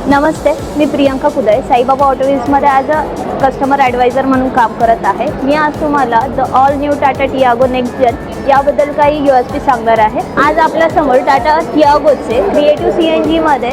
नमस्ते, मी प्रियंका कुदळे साईबाबा ऑटोव्हील्समध्ये as a customer advisor म्हणून काम करत आहे. मी आज तुम्हाला the all new Tata Tiago next gen याबद्दल काही USP सांगणार आहे. आज आपल्यासमोर टाटा टियागोचे क्रिएटिव्ह CNGमध्ये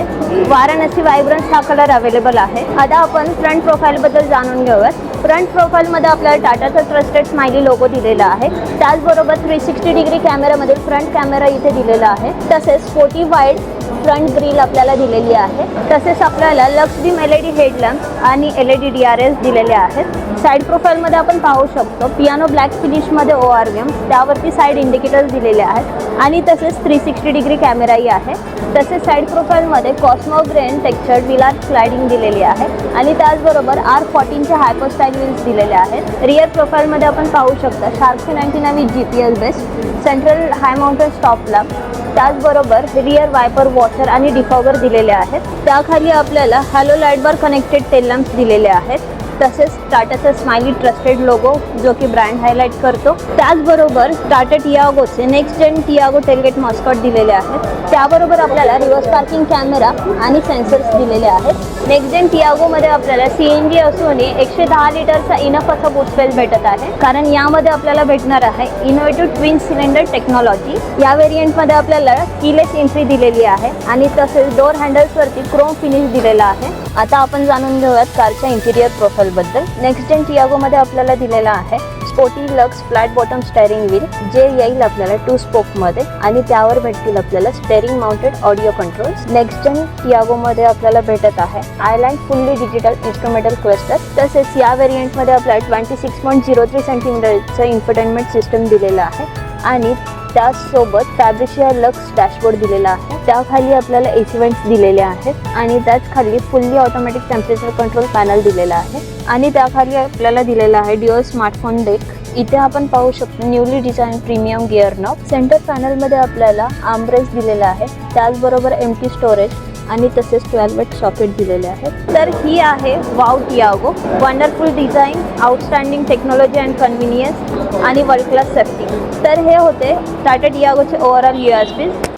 वाराणसी व्हायब्रन्स हा कलर अवेलेबल आहे. आता आपण फ्रंट प्रोफाईलबद्दल जाणून घेऊयात. फ्रंट प्रोफाईलमध्ये आपल्याला टाटाचा ट्रस्टेड स्माइली लोगो दिलेला आहे. त्याचबरोबर 360 डिग्री कॅमेरामध्ये फ्रंट कॅमेरा इथे दिलेला आहे. तसेच 40 वाईड फ्रंट ग्रिल आपल्याला दिलेली आहे. तसेच आपल्याला लक्स बीम LED हेडलॅम्प आणि LED DRS दिलेले आहेत. साईड प्रोफाईलमध्ये आपण पाहू शकतो पियानो ब्लॅक फिनिशमध्ये ORVM, त्यावरती साईड इंडिकेटर्स दिलेले आहेत आणि तसेच 360 डिग्री कॅमेराही आहे. तसेच साईड प्रोफाईलमध्ये Cosmo grain textured wheel sliding दिलेली आहे आणि त्याचबरोबर R14चे हायपर स्टाईल व्हील्स दिलेले आहेत. रिअर प्रोफाईलमध्ये आपण पाहू शकता शार्क 99 GPS बेस्ड सेंट्रल हाय माउंटेन स्टॉप लॅम्प, त्याचबरोबर रिअर वायपर वॉशर आणि डिफॉगर दिलेले आहेत. त्याखाली आपल्याला हॅलो लाईट बार कनेक्टेड टेल लॅम्प्स दिलेले आहेत. तसेच टाटाचा स्माइली ट्रस्टेड लोगो जो की ब्रँड हायलाइट करतो. त्याचबरोबर टाटा टियागोचे next gen Tiago tailgate mascot दिलेले आहेत. त्याबरोबर आपल्याला रिव्हर्स पार्किंग कॅमेरा आणि सेन्सर्स दिलेले आहेत. नेक्स्ट जेन टियागोमध्ये आपल्याला CNG असूनही 110 लिटरचा इनफ असा बूट स्पेस भेटत आहे, कारण यामध्ये आपल्याला भेटणार आहे इनोव्हेटिव्ह ट्विन सिलेंडर टेक्नॉलॉजी. या व्हेरियंटमध्ये आपल्याला कीलेस एंट्री दिलेली आहे आणि तसेच डोर हँडल्सवरती क्रोम फिनिश दिलेला आहे. आता आपण जाणून घेऊयात कारच्या इंटिरियर प्रोफाईलबद्दल. नेक्स्ट जेन टियागोमध्ये आपल्याला दिलेला आहे sporty lux flat bottom steering wheel, जे येईल आपल्याला 2 स्पोकमध्ये आणि त्यावर भेटतील आपल्याला steering mounted audio controls. Next gen टियागोमध्ये आपल्याला भेटत आहे आयलँड फुल्ली डिजिटल इन्स्ट्रुमेंटल क्लस्टर. तसेच या व्हेरियंटमध्ये आपल्याला 26.03 सेंटीमीटरचं इन्फोटेनमेंट सिस्टम दिलेलं आहे आणि त्याचसोबत फॅब्रिशिया लक्स डॅशबोर्ड दिलेला आहे. त्याखाली आपल्याला AC वेंट्स दिलेले आहेत आणि त्याच खाली fully automatic temperature control panel दिलेला आहे आणि त्याखाली आपल्याला दिलेला आहे ड्युअल स्मार्टफोन डेक. इथे आपण पाहू शकतो newly design premium gear knob. Centre पॅनलमध्ये आपल्याला आर्मरेस्ट दिलेला आहे, त्याचबरोबर एम्प्टी स्टोरेज आणि तसेच 12 वॉट सॉकेट दिलेले आहेत. तर ही आहे wow Tiago, wonderful design, outstanding technology and convenience आणि वर्ल्ड क्लास सेफ्टी. तर हे होते टाटा टियागोचे ओव्हरऑल USPs.